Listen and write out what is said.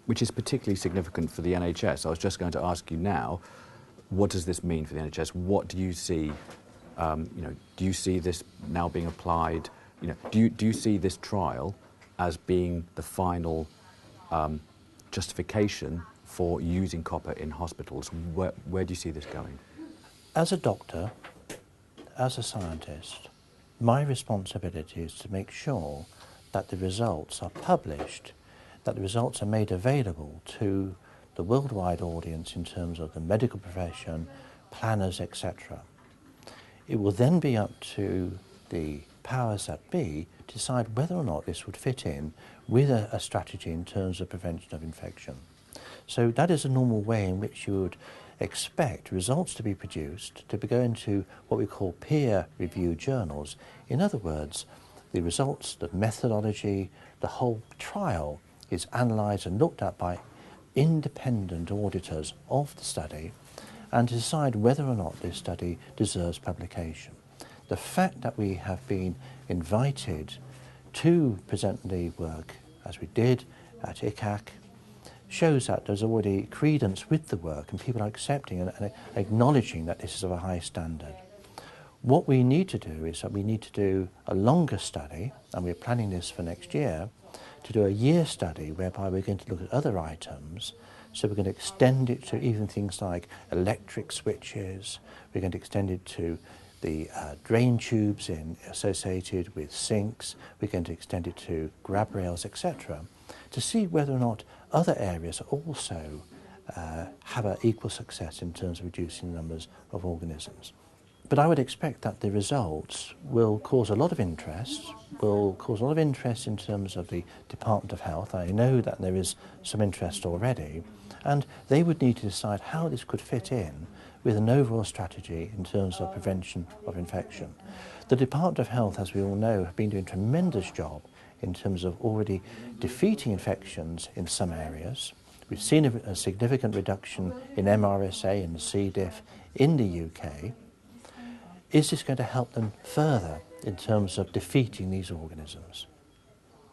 which is particularly significant for the NHS. I was just going to ask you now, what does this mean for the NHS? What do you see, do you see this now being applied? Do you see this trial as being the final justification for using copper in hospitals? Where do you see this going? As a doctor, as a scientist, my responsibility is to make sure that the results are published, that the results are made available to the worldwide audience in terms of the medical profession, planners, etc. It will then be up to the powers that be to decide whether or not this would fit in with a strategy in terms of prevention of infection. So that is a normal way in which you would expect results to be produced, to go into what we call peer-reviewed journals. In other words, the results, the methodology, the whole trial is analysed and looked at by independent auditors of the study and to decide whether or not this study deserves publication. The fact that we have been invited to present the work, as we did at ICAC, shows that there's already credence with the work and people are accepting and acknowledging that this is of a high standard. What we need to do is that we need to do a longer study, and we're planning this for next year, to do a year study whereby we're going to look at other items. So we're going to extend it to even things like electric switches, we're going to extend it to the drain tubes associated with sinks, we're going to extend it to grab rails, etc., to see whether or not other areas also have an equal success in terms of reducing the numbers of organisms. But I would expect that the results will cause a lot of interest, in terms of the Department of Health. I know that there is some interest already, and they would need to decide how this could fit in with an overall strategy in terms of prevention of infection. The Department of Health, as we all know, have been doing a tremendous job in terms of already defeating infections in some areas. We've seen a significant reduction in MRSA and C. diff in the UK. Is this going to help them further in terms of defeating these organisms?